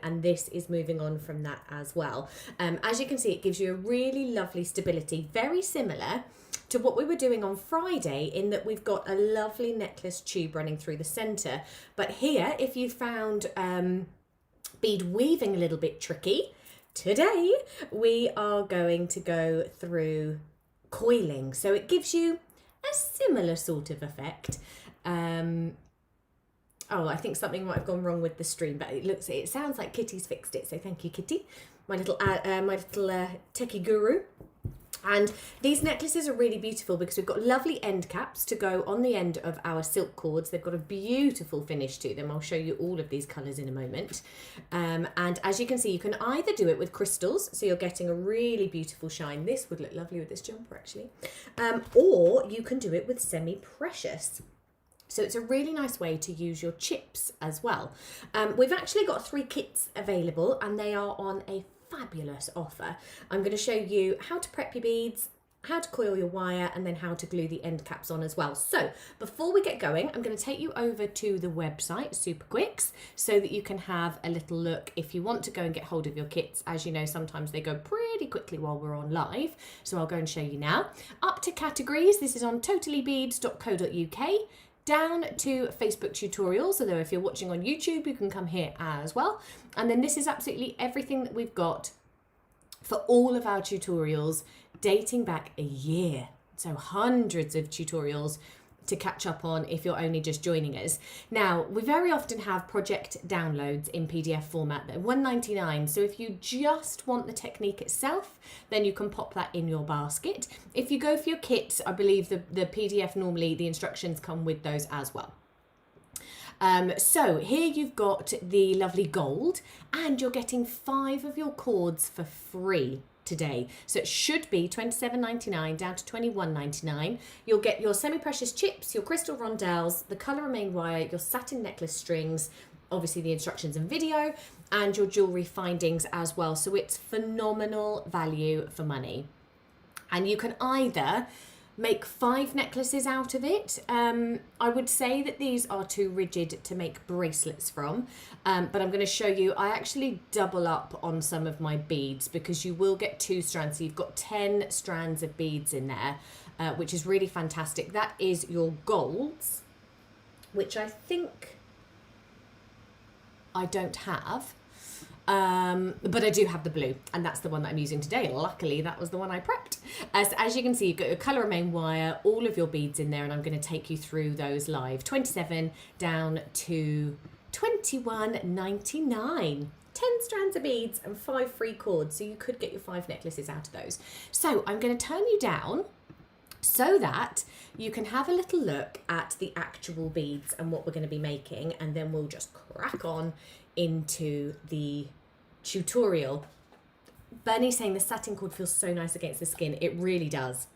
and this is moving on from that as well. As you can see, it gives you a really lovely stability, very similar to what we were doing on Friday, in that we've got a lovely necklace tube running through the center. But here, if you found bead weaving a little bit tricky, today we are going to go through coiling, so it gives you a similar sort of effect. Oh, I think something might have gone wrong with the stream, but it sounds like Kitty's fixed it, so thank you, Kitty, my little techie guru. And these necklaces are really beautiful because we've got lovely end caps to go on the end of our silk cords. They've got a beautiful finish to them. I'll show you all of these colours in a moment. And as you can see, you can either do it with crystals, so you're getting a really beautiful shine. This would look lovely with this jumper, actually. Or you can do it with semi-precious. So it's a really nice way to use your chips as well. We've actually got 3 kits available, and they are on a fabulous offer. I'm going to show you how to prep your beads, how to coil your wire, and then how to glue the end caps on as well. So before we get going, I'm going to take you over to the website Superquicks so that you can have a little look if you want to go and get hold of your kits. As you know, sometimes they go pretty quickly while we're on live, so I'll go and show you now. Up to categories, this is on totallybeads.co.uk. Down to Facebook tutorials, although if you're watching on YouTube, you can come here as well. And then this is absolutely everything that we've got for all of our tutorials dating back a year. So hundreds of tutorials to catch up on if you're only just joining us. Now, we very often have project downloads in PDF format. They're $1.99, so if you just want the technique itself, then you can pop that in your basket. If you go for your kits, I believe the PDF, normally the instructions come with those as well. So here you've got the lovely gold, and you're getting 5 of your cords for free today. So it should be $27.99 down to $21.99. You'll get your semi-precious chips, your crystal rondelles, the colour remain wire, your satin necklace strings, obviously the instructions and video, and your jewellery findings as well. So it's phenomenal value for money. And you can either make 5 necklaces out of it. I would say that these are too rigid to make bracelets from, but I'm going to show you, I actually double up on some of my beads because you will get 2 strands. So you've got 10 strands of beads in there, which is really fantastic. That is your golds, which I think I don't have. But I do have the blue, and that's the one that I'm using today. Luckily, that was the one I prepped. So as you can see, you've got your colour remain wire, all of your beads in there, and I'm going to take you through those live. 27 down to $21.99. 10 strands of beads and 5 free cords, so you could get your 5 necklaces out of those. So I'm going to turn you down so that you can have a little look at the actual beads and what we're going to be making, and then we'll just crack on into the tutorial. Bernie's saying the satin cord feels so nice against the skin. It really does.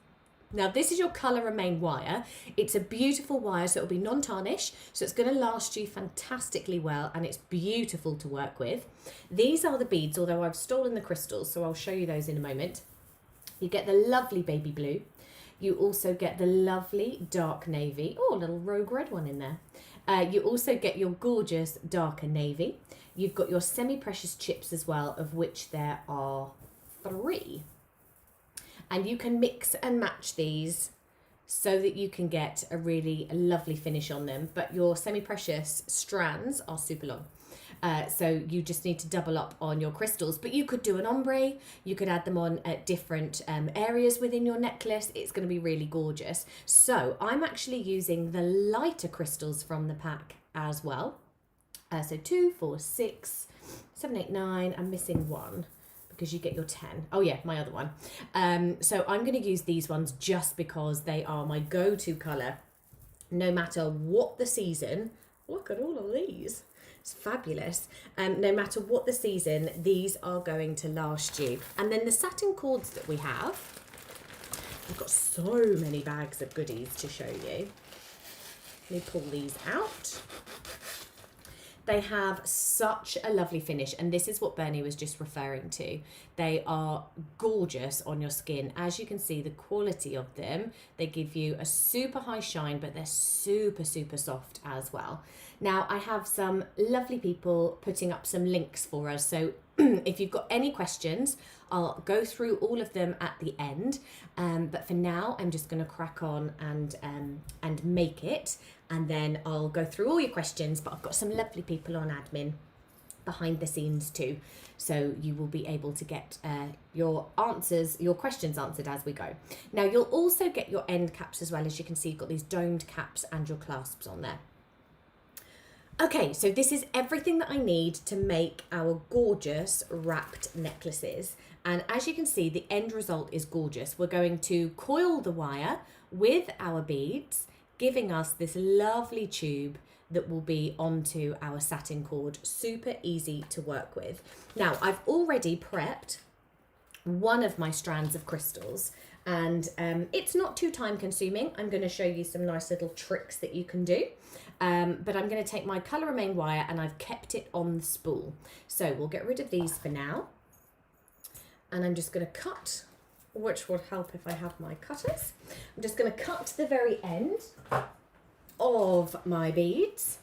Now this is your colour remain wire. It's a beautiful wire, so it'll be non-tarnish, so it's going to last you fantastically well, and it's beautiful to work with. These are the beads, although I've stolen the crystals, so I'll show you those in a moment. You get the lovely baby blue. You also get the lovely dark navy. Oh, a little rogue red one in there. You also get your gorgeous darker navy. You've got your semi-precious chips as well, of which there are 3. And you can mix and match these so that you can get a really lovely finish on them. But your semi-precious strands are super long. So you just need to double up on your crystals, but you could do an ombre, you could add them on at different areas within your necklace. It's going to be really gorgeous. So I'm actually using the lighter crystals from the pack as well. So 2, 4, 6, 7, 8, 9, I'm missing 1 because you get your 10. Oh yeah, my other one. So I'm going to use these ones just because they are my go-to colour, no matter what the season. Look at all of these. It's fabulous. No matter what the season, these are going to last you. And then the satin cords that we have, I've got so many bags of goodies to show you. Let me pull these out. They have such a lovely finish, and this is what Bernie was just referring to. They are gorgeous on your skin. As you can see, the quality of them, they give you a super high shine, but they're super, super soft as well. Now, I have some lovely people putting up some links for us. So if you've got any questions, I'll go through all of them at the end. But for now, I'm just going to crack on and make it. And then I'll go through all your questions, but I've got some lovely people on admin behind the scenes too. So you will be able to get your questions answered as we go. Now, you'll also get your end caps as well. As you can see, you've got these domed caps and your clasps on there. Okay, so this is everything that I need to make our gorgeous wrapped necklaces. And as you can see, the end result is gorgeous. We're going to coil the wire with our beads, giving us this lovely tube that will be onto our satin cord. Super easy to work with. Now, I've already prepped one of my strands of crystals, and it's not too time consuming. I'm going to show you some nice little tricks that you can do. But I'm going to take my colour remain wire and I've kept it on the spool. So we'll get rid of these for now. And I'm just going to cut, which would help if I have my cutters. I'm just going to cut the very end of my beads.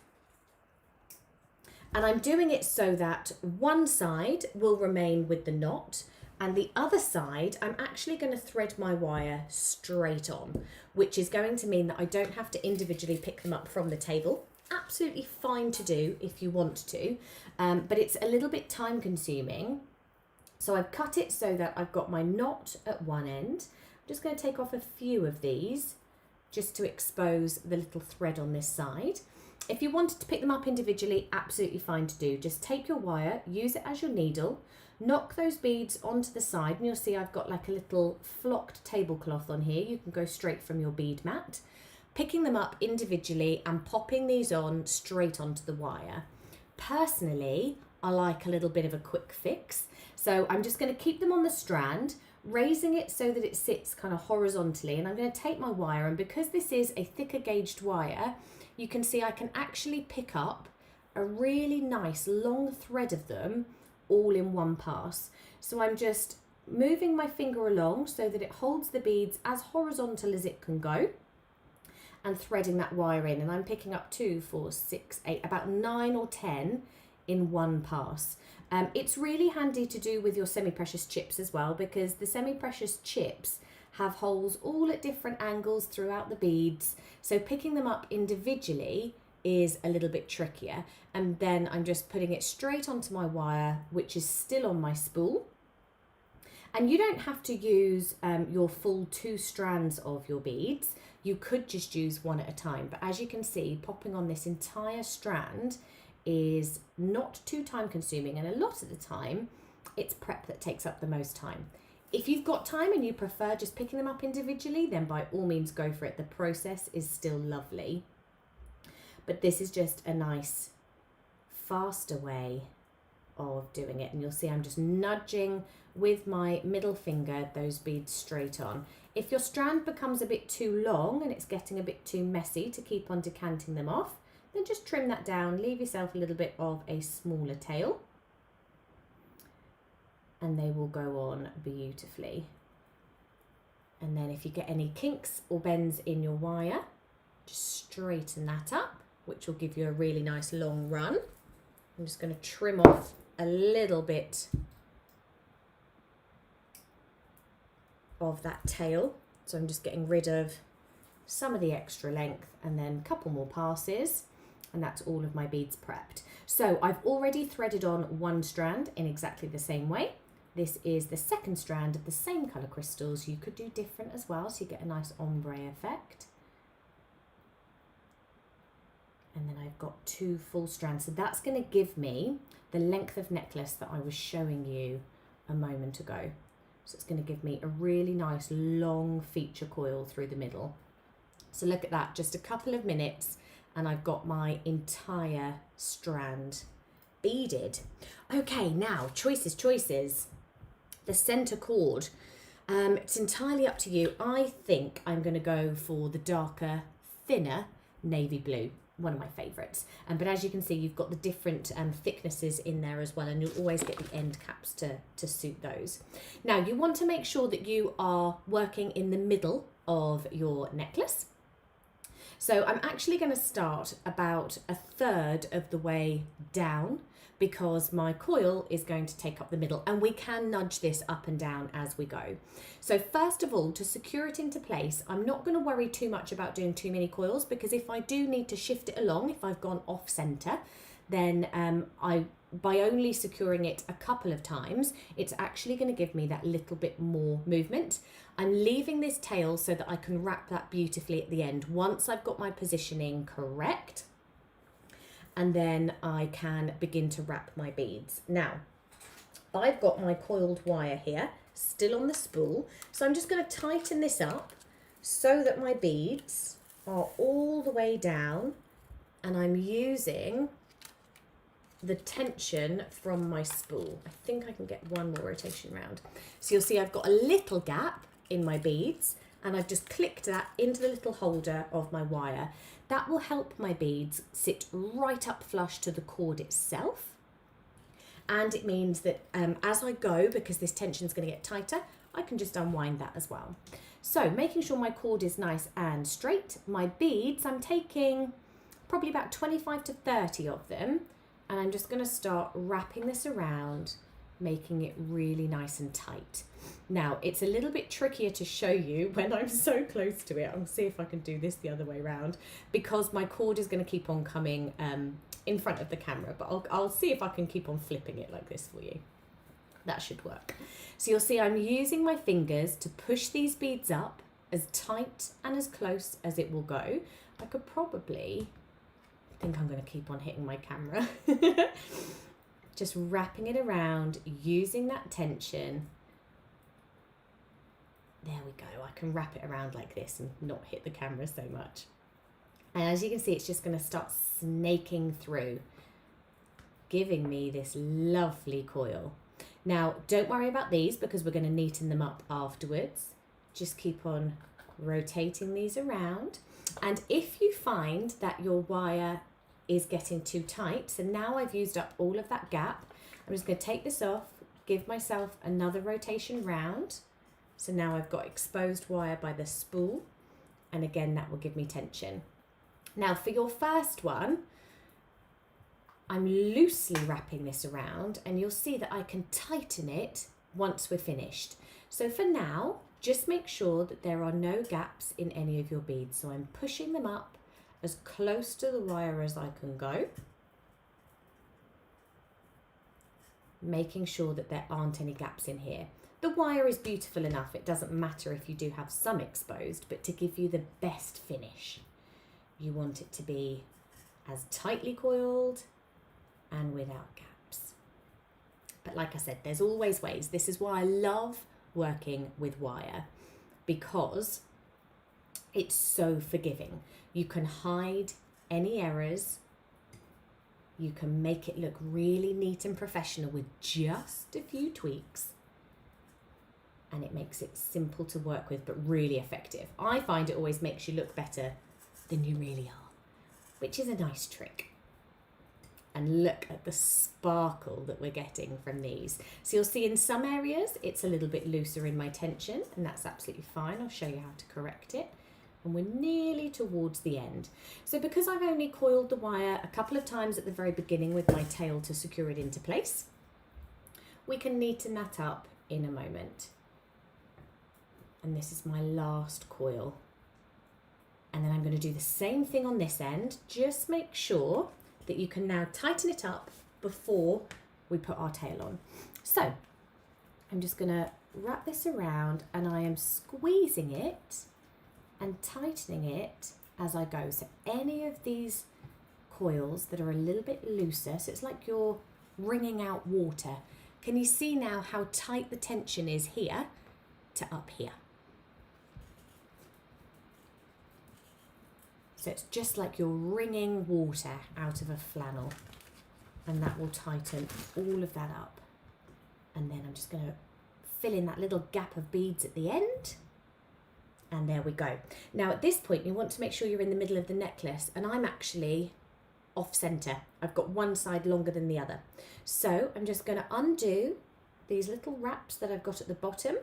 And I'm doing it so that one side will remain with the knot, and the other side, I'm actually going to thread my wire straight on, which is going to mean that I don't have to individually pick them up from the table. Absolutely fine to do if you want to, but it's a little bit time consuming. So I've cut it so that I've got my knot at one end. I'm just going to take off a few of these just to expose the little thread on this side. If you wanted to pick them up individually, absolutely fine to do. Just take your wire, use it as your needle, knock those beads onto the side, and you'll see I've got like a little flocked tablecloth on here. You can go straight from your bead mat. Picking them up individually and popping these on straight onto the wire. Personally, I like a little bit of a quick fix. So I'm just going to keep them on the strand, raising it so that it sits kind of horizontally, and I'm going to take my wire, and because this is a thicker gauged wire, you can see I can actually pick up a really nice long thread of them all in one pass. So I'm just moving my finger along so that it holds the beads as horizontal as it can go, and threading that wire in, and I'm picking up 2, 4, 6, 8, about 9 or 10 in one pass. It's really handy to do with your semi-precious chips as well, because the semi-precious chips have holes all at different angles throughout the beads, so picking them up individually is a little bit trickier. And then I'm just putting it straight onto my wire, which is still on my spool. And you don't have to use your full 2 strands of your beads. You could just use one at a time, but as you can see, popping on this entire strand is not too time consuming, and a lot of the time it's prep that takes up the most time. If you've got time and you prefer just picking them up individually, then by all means go for it. The process is still lovely, but this is just a nice faster way of doing it. And you'll see I'm just nudging with my middle finger those beads straight on. If your strand becomes a bit too long and it's getting a bit too messy to keep on decanting them off, then just trim that down, leave yourself a little bit of a smaller tail, and they will go on beautifully. And then if you get any kinks or bends in your wire, just straighten that up, which will give you a really nice long run. I'm just going to trim off a little bit of that tail. So I'm just getting rid of some of the extra length, and then a couple more passes, and that's all of my beads prepped. So I've already threaded on one strand in exactly the same way. This is the second strand of the same colour crystals. You could do different as well, so you get a nice ombre effect. And then I've got 2 full strands. So that's going to give me the length of necklace that I was showing you a moment ago. So it's going to give me a really nice long feature coil through the middle. So look at that, just a couple of minutes and I've got my entire strand beaded. Okay, now choices. The center cord. It's entirely up to you. I think I'm going to go for the darker, thinner navy blue. one of my favourites. But as you can see, you've got the different thicknesses in there as well, and you'll always get the end caps to suit those. Now, you want to make sure that you are working in the middle of your necklace. So I'm actually going to start about a third of the way down, because my coil is going to take up the middle, and we can nudge this up and down as we go. So first of all, to secure it into place, I'm not going to worry too much about doing too many coils, because if I do need to shift it along, if I've gone off center, then by only securing it a couple of times, it's actually going to give me that little bit more movement. I'm leaving this tail so that I can wrap that beautifully at the end once I've got my positioning correct, and then I can begin to wrap my beads. Now, I've got my coiled wire here still on the spool, so I'm just going to tighten this up so that my beads are all the way down, and I'm using the tension from my spool. I think I can get one more rotation round. So you'll see I've got a little gap in my beads, and I've just clicked that into the little holder of my wire. That will help my beads sit right up flush to the cord itself. And it means that as I go, because this tension is going to get tighter, I can just unwind that as well. So making sure my cord is nice and straight. My beads, I'm taking probably about 25 to 30 of them, and I'm just going to start wrapping this around, making it really nice and tight. Now, it's a little bit trickier to show you when I'm so close to it. I'll see if I can do this the other way around, because my cord is going to keep on coming in front of the camera, but I'll see if I can keep on flipping it like this for you. That should work. So you'll see I'm using my fingers to push these beads up as tight and as close as it will go. I could probably, I think I'm going to keep on hitting my camera. Just wrapping it around, using that tension. There we go. I can wrap it around like this and not hit the camera so much. And as you can see, it's just going to start snaking through, giving me this lovely coil. Now, don't worry about these, because we're going to neaten them up afterwards. Just keep on rotating these around. And if you find that your wire is getting too tight, so now I've used up all of that gap, I'm just going to take this off, give myself another rotation round. So now I've got exposed wire by the spool, and again that will give me tension. Now for your first one, I'm loosely wrapping this around, and you'll see that I can tighten it once we're finished. So for now, just make sure that there are no gaps in any of your beads. So I'm pushing them up as close to the wire as I can go, making sure that there aren't any gaps in here. The wire is beautiful enough, it doesn't matter if you do have some exposed, but to give you the best finish, you want it to be as tightly coiled and without gaps. But like I said, there's always ways. This is why I love working with wire, because it's so forgiving. You can hide any errors. You can make it look really neat and professional with just a few tweaks. And it makes it simple to work with, but really effective. I find it always makes you look better than you really are, which is a nice trick. And look at the sparkle that we're getting from these. So you'll see in some areas it's a little bit looser in my tension, and that's absolutely fine. I'll show you how to correct it. And we're nearly towards the end. So because I've only coiled the wire a couple of times at the very beginning with my tail to secure it into place, we can neaten that up in a moment. And this is my last coil. And then I'm going to do the same thing on this end. Just make sure that you can now tighten it up before we put our tail on. So I'm just going to wrap this around, and I am squeezing it and tightening it as I go. So any of these coils that are a little bit looser, so it's like you're wringing out water. Can you see now how tight the tension is here to up here? So it's just like you're wringing water out of a flannel, and that will tighten all of that up. And then I'm just going to fill in that little gap of beads at the end, And there we go. Now at this point you want to make sure you're in the middle of the necklace, and I'm actually off center. I've got one side longer than the other. So I'm just going to undo these little wraps that I've got at the bottom.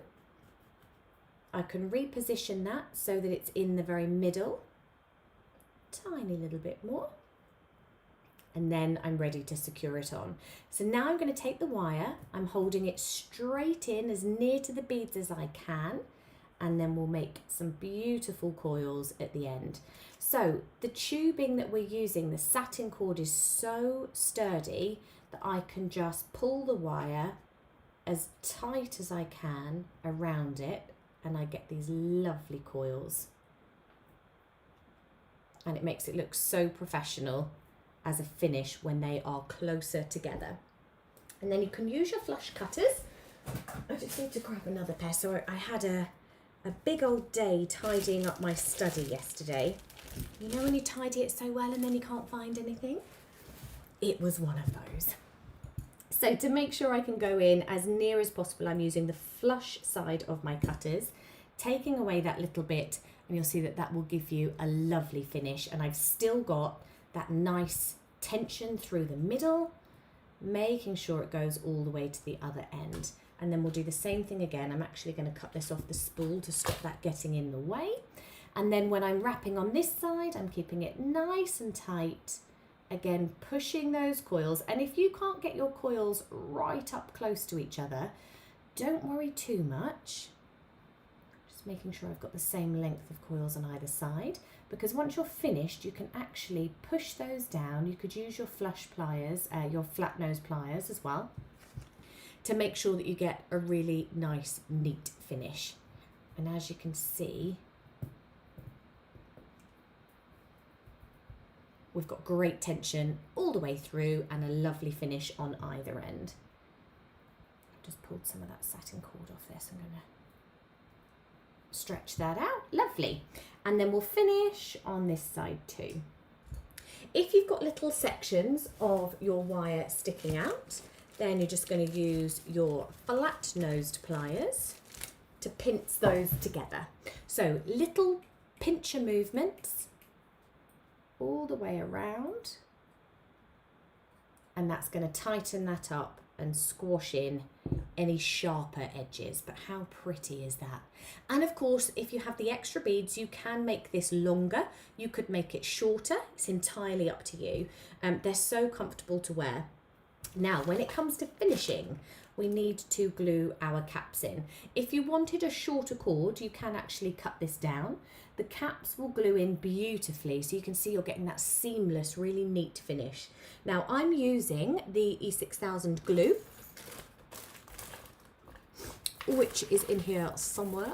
I can reposition that so that it's in the very middle. Tiny little bit more. And then I'm ready to secure it on. So now I'm going to take the wire, I'm holding it straight in as near to the beads as I can, and then we'll make some beautiful coils at the end. So the tubing that we're using, the satin cord, is so sturdy that I can just pull the wire as tight as I can around it, and I get these lovely coils. And it makes it look so professional as a finish when they are closer together. And then you can use your flush cutters. I just need to grab another pair. So I had a big old day tidying up my study yesterday. You know when you tidy it so well and then you can't find anything? It was one of those. So to make sure I can go in as near as possible, I'm using the flush side of my cutters, taking away that little bit, and you'll see that that will give you a lovely finish. And I've still got that nice tension through the middle, making sure it goes all the way to the other end. And then we'll do the same thing again. I'm actually going to cut this off the spool to stop that getting in the way. And then when I'm wrapping on this side, I'm keeping it nice and tight. Again, pushing those coils. And if you can't get your coils right up close to each other, don't worry too much. Just making sure I've got the same length of coils on either side. Because once you're finished, you can actually push those down. You could use your flush pliers, your flat nose pliers as well, to make sure that you get a really nice, neat finish. And as you can see, we've got great tension all the way through and a lovely finish on either end. I've just pulled some of that satin cord off there, so I'm going to stretch that out. Lovely. And then we'll finish on this side too. If you've got little sections of your wire sticking out, then you're just going to use your flat-nosed pliers to pinch those together. So little pincher movements all the way around, and that's going to tighten that up and squash in any sharper edges. But how pretty is that? And of course, if you have the extra beads, you can make this longer. You could make it shorter. It's entirely up to you. They're so comfortable to wear. Now, when it comes to finishing, we need to glue our caps in. If you wanted a shorter cord, you can actually cut this down. The caps will glue in beautifully, so you can see you're getting that seamless, really neat finish. Now, I'm using the E6000 glue, which is in here somewhere.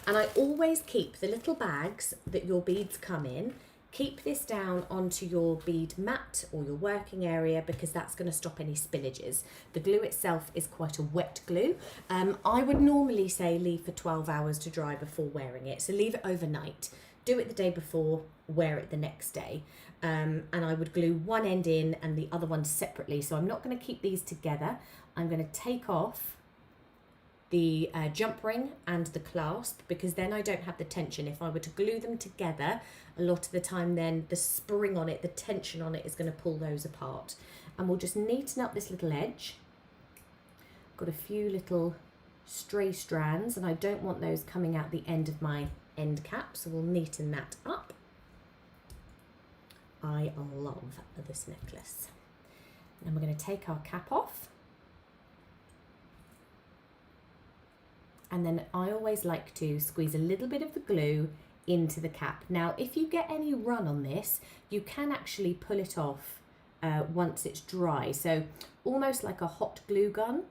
And I always keep the little bags that your beads come in. Keep this down onto your bead mat or your working area, because that's going to stop any spillages. The glue itself is quite a wet glue. I would normally say leave for 12 hours to dry before wearing it. So leave it overnight. Do it the day before, wear it the next day. And I would glue one end in and the other one separately. So I'm not going to keep these together. I'm going to take off the jump ring and the clasp, because then I don't have the tension. If I were to glue them together, a lot of the time then the spring on it, the tension on it is going to pull those apart. And we'll just neaten up this little edge. Got a few little stray strands and I don't want those coming out the end of my end cap, so we'll neaten that up. I love this necklace. And we're going to take our cap off. And then I always like to squeeze a little bit of the glue into the cap. Now, if you get any run on this, you can actually pull it off once it's dry. So almost like a hot glue gun,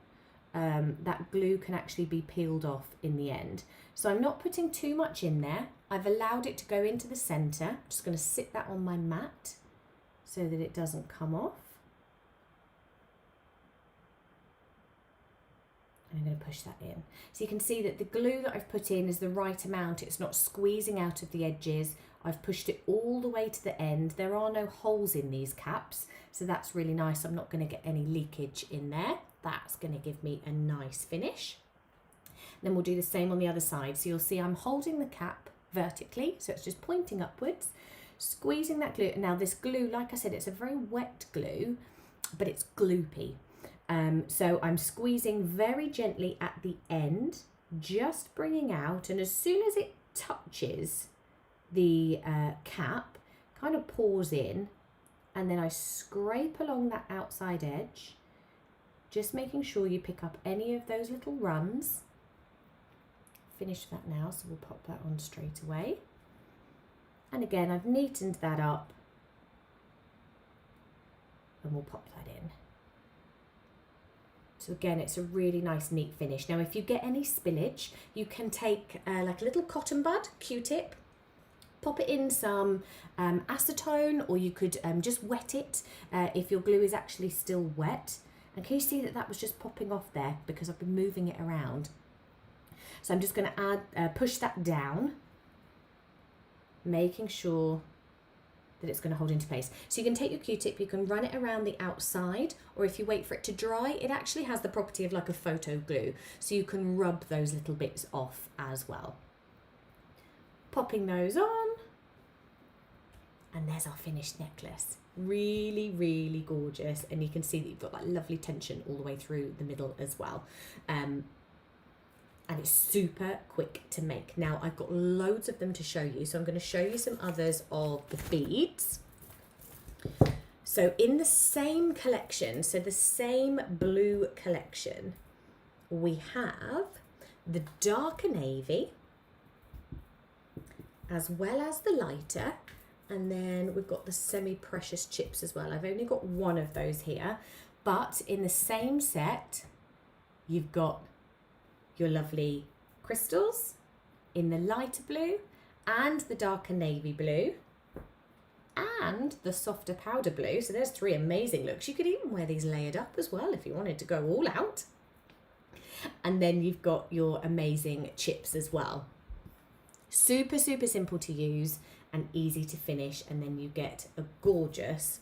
that glue can actually be peeled off in the end. So I'm not putting too much in there. I've allowed it to go into the center. I'm just going to sit that on my mat so that it doesn't come off. I'm going to push that in. So you can see that the glue that I've put in is the right amount. It's not squeezing out of the edges. I've pushed it all the way to the end. There are no holes in these caps, so that's really nice. I'm not going to get any leakage in there. That's going to give me a nice finish. Then we'll do the same on the other side. So you'll see I'm holding the cap vertically, so it's just pointing upwards, squeezing that glue. Now this glue, like I said, it's a very wet glue, but it's gloopy. So I'm squeezing very gently at the end, just bringing out, and as soon as it touches the cap, kind of pours in, and then I scrape along that outside edge, just making sure you pick up any of those little runs. Finish that now, so we'll pop that on straight away. And again, I've neatened that up, and we'll pop that in. So again, it's a really nice, neat finish. Now, if you get any spillage, you can take like a little cotton bud, Q-tip, pop it in some acetone, or you could just wet it if your glue is actually still wet. And can you see that that was just popping off there because I've been moving it around? So I'm just going to add, push that down, making sure that it's going to hold into place. So you can take your Q-tip, you can run it around the outside, or if you wait for it to dry, it actually has the property of like a photo glue. So you can rub those little bits off as well. Popping those on, and there's our finished necklace. Really, really gorgeous. And you can see that you've got that lovely tension all the way through the middle as well. And it's super quick to make. Now, I've got loads of them to show you, so I'm going to show you some others of the beads. So in the same collection, so the same blue collection, we have the darker navy, as well as the lighter, and then we've got the semi-precious chips as well. I've only got one of those here, but in the same set, you've got your lovely crystals in the lighter blue and the darker navy blue and the softer powder blue. So there's 3 amazing looks. You could even wear these layered up as well if you wanted to go all out. And then you've got your amazing chips as well. Super, super simple to use and easy to finish. And then you get a gorgeous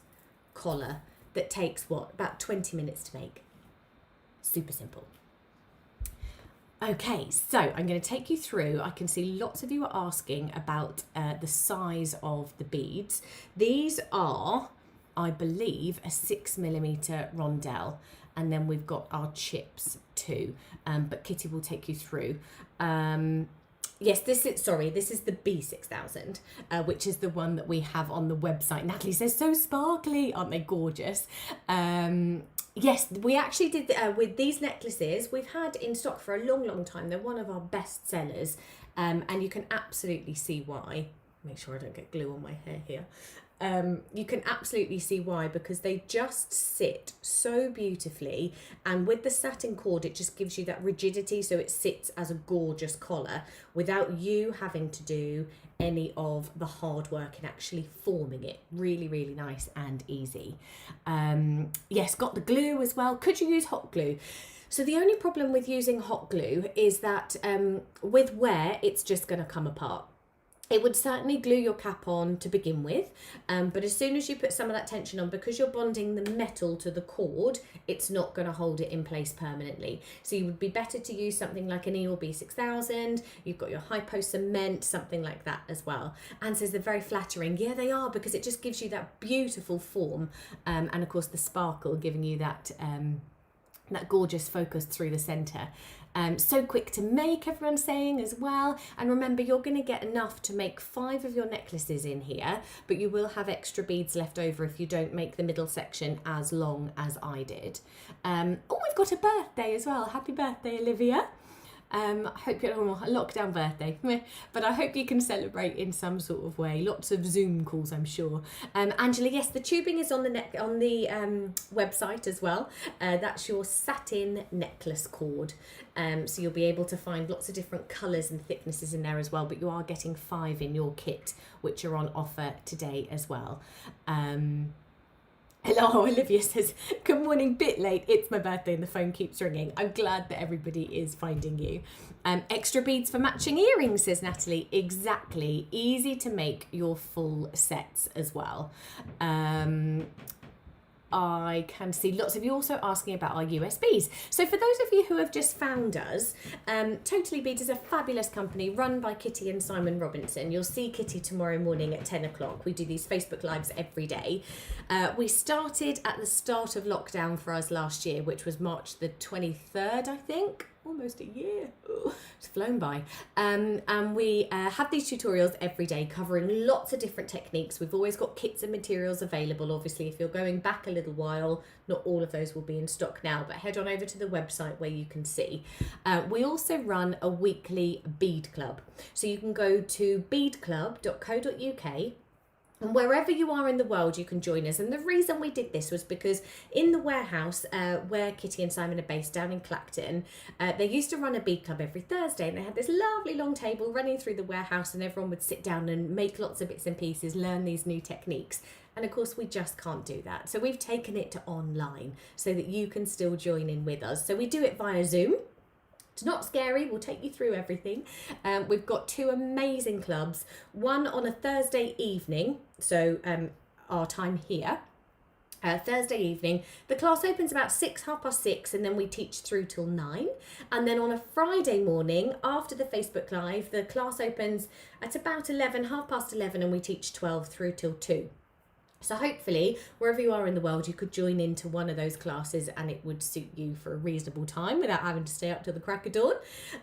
collar that takes, what, about 20 minutes to make. Super simple. Okay, so I'm going to take you through. I can see lots of you are asking about the size of the beads. These are, I believe, a 6mm rondelle, and then we've got our chips too. But Kitty will take you through. Yes, this is the B6000, which is the one that we have on the website. Natalie says, so sparkly, aren't they gorgeous? Yes, we actually did with these necklaces. We've had in stock for a long, long time. They're one of our best sellers, and you can absolutely see why. Make sure I don't get glue on my hair here. You can absolutely see why, because they just sit so beautifully, and with the satin cord it just gives you that rigidity, so it sits as a gorgeous collar without you having to do any of the hard work in actually forming it. Really, really nice and easy. Yes, got the glue as well. Could you use hot glue? So the only problem with using hot glue is that with wear it's just going to come apart. It would certainly glue your cap on to begin with, but as soon as you put some of that tension on, because you're bonding the metal to the cord, it's not going to hold it in place permanently. So you would be better to use something like an Eeyore B6000. You've got your hypo cement, something like that as well. Anne says they're very flattering. Yeah, they are, because it just gives you that beautiful form, and of course the sparkle, giving you that that gorgeous focus through the centre. So quick to make, everyone's saying as well. And remember, you're going to get enough to make 5 of your necklaces in here, but you will have extra beads left over if you don't make the middle section as long as I did. Oh, we've got a birthday as well. Happy birthday, Olivia. I hope you're on a lockdown birthday, but I hope you can celebrate in some sort of way. Lots of Zoom calls, I'm sure. Angela, yes, the tubing is on the website as well. That's your satin necklace cord. So you'll be able to find lots of different colours and thicknesses in there as well. But you are getting 5 in your kit, which are on offer today as well. Hello, Olivia says, good morning, bit late. It's my birthday and the phone keeps ringing. I'm glad that everybody is finding you. Extra beads for matching earrings, says Natalie. Exactly. Easy to make your full sets as well. I can see lots of you also asking about our USBs. So for those of you who have just found us, Totallybeads is a fabulous company run by Kitty and Simon Robinson. You'll see Kitty tomorrow morning at 10 o'clock. We do these Facebook Lives every day. We started at the start of lockdown for us last year, which was March the 23rd, I think. Almost a year. Ooh, it's flown by. And we have these tutorials every day covering lots of different techniques. We've always got kits and materials available. Obviously, if you're going back a little while, not all of those will be in stock now, but head on over to the website where you can see. We also run a weekly bead club. So you can go to beadclub.co.uk. And wherever you are in the world, you can join us. And the reason we did this was because in the warehouse where Kitty and Simon are based down in Clacton, they used to run a bead club every Thursday, and they had this lovely long table running through the warehouse, and everyone would sit down and make lots of bits and pieces, learn these new techniques. And of course, we just can't do that. So we've taken it to online so that you can still join in with us. So we do it via Zoom. It's not scary, we'll take you through everything. We've got 2 amazing clubs, one on a Thursday evening, so our time here, Thursday evening. The class opens about 6:30, and then we teach through till 9. And then on a Friday morning, after the Facebook Live, the class opens at about 11, 11:30, and we teach 12 through till 2. So hopefully, wherever you are in the world, you could join into one of those classes and it would suit you for a reasonable time without having to stay up till the crack of dawn.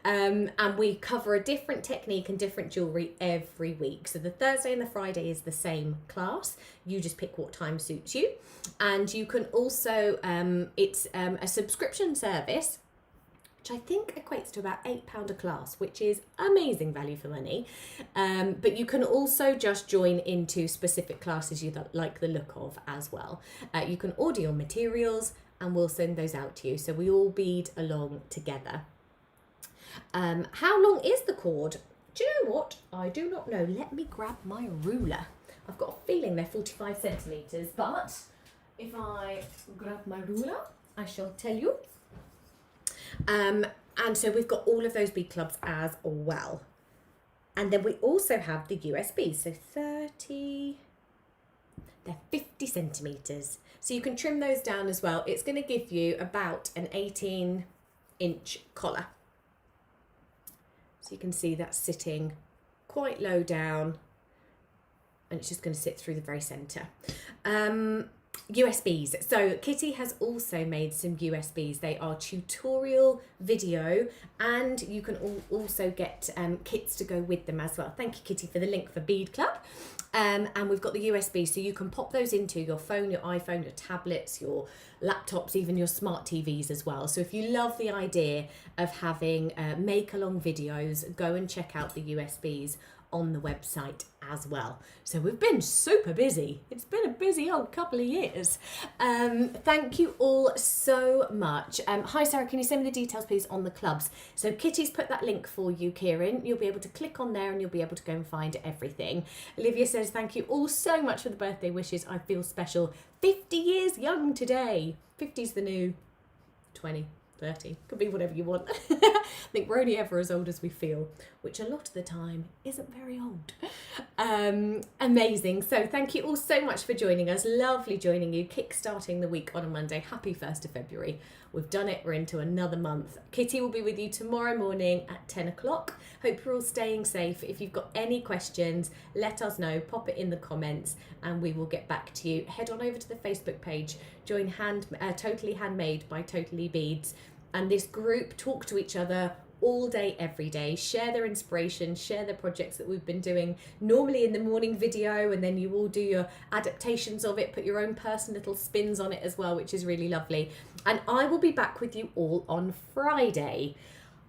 And we cover a different technique and different jewellery every week. So the Thursday and the Friday is the same class. You just pick what time suits you. And you can also, it's a subscription service, which I think equates to about £8 a class, which is amazing value for money. But you can also just join into specific classes you like the look of as well. You can order your materials and we'll send those out to you. So we all bead along together. How long is the cord? Do you know what? I do not know. Let me grab my ruler. I've got a feeling they're 45 centimetres, but if I grab my ruler, I shall tell you. And so we've got all of those bead clubs as well. And then we also have the USB. So they're 50 centimetres. So you can trim those down as well. It's going to give you about an 18-inch collar. So you can see that's sitting quite low down. And it's just going to sit through the very centre. USBs. So Kitty has also made some USBs. They are tutorial video, and you can also get kits to go with them as well. Thank you, Kitty, for the link for Bead Club. And we've got the USB, so you can pop those into your phone, your iPhone, your tablets, your laptops, even your smart TVs as well. So if you love the idea of having make-along videos, go and check out the USBs on the website as well. So we've been super busy. It's been a busy old couple of years. Thank you all so much. Hi Sarah, can you send me the details please on the clubs? So Kitty's put that link for you, Kieran. You'll be able to click on there and you'll be able to go and find everything. Olivia says thank you all so much for the birthday wishes. I feel special. 50 years young today. 50's the new 20. 30, could be whatever you want. I think we're only ever as old as we feel, which a lot of the time isn't very old. Amazing. So thank you all so much for joining us. Lovely joining you, kick-starting the week on a Monday. Happy 1st of February. We've done it. We're into another month. Kitty will be with you tomorrow morning at 10 o'clock. Hope you're all staying safe. If you've got any questions, let us know. Pop it in the comments and we will get back to you. Head on over to the Facebook page. Join Totally Handmade by Totallybeads. And this group talk to each other all day, every day, share their inspiration, share their projects that we've been doing normally in the morning video, and then you all do your adaptations of it, put your own personal little spins on it as well, which is really lovely. And I will be back with you all on Friday.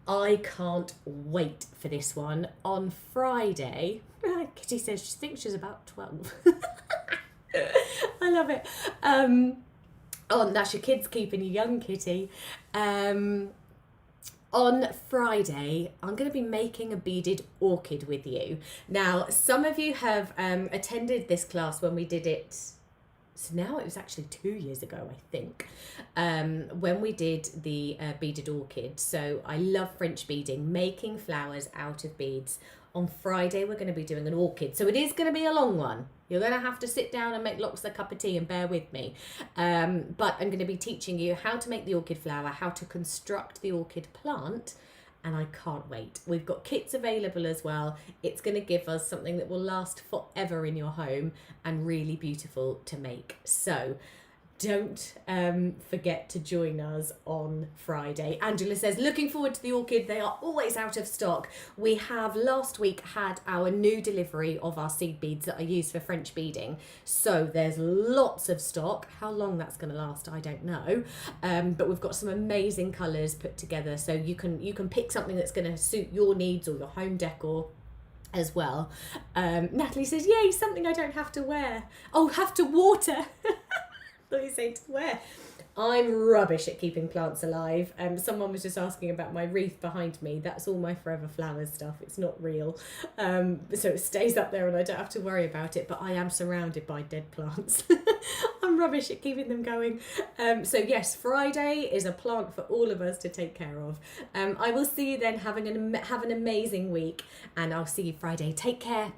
I can't wait for this one. On Friday, Kitty says she thinks she's about 12. I love it. Oh, that's your kids keeping you young, Kitty. On Friday, I'm going to be making a beaded orchid with you. Now, some of you have attended this class when we did it. So now it was actually 2 years ago, I think, when we did the beaded orchid. So I love French beading, making flowers out of beads. On Friday, we're going to be doing an orchid. So it is going to be a long one. You're going to have to sit down and make lots of cup of tea and bear with me. But I'm going to be teaching you how to make the orchid flower, how to construct the orchid plant. And I can't wait. We've got kits available as well. It's going to give us something that will last forever in your home and really beautiful to make. So don't forget to join us on Friday. Angela says, looking forward to the orchid. They are always out of stock. We have last week had our new delivery of our seed beads that are used for French beading. So there's lots of stock. How long that's going to last, I don't know. But we've got some amazing colours put together. So you can pick something that's going to suit your needs or your home decor as well. Natalie says, yay, something I don't have to wear. Oh, have to water. What do you say to wear? I'm rubbish at keeping plants alive. Someone was just asking about my wreath behind me. That's all my Forever Flowers stuff. It's not real. So it stays up there and I don't have to worry about it, but I am surrounded by dead plants. I'm rubbish at keeping them going. So yes, Friday is a plant for all of us to take care of. I will see you then. Have an amazing week, and I'll see you Friday. Take care.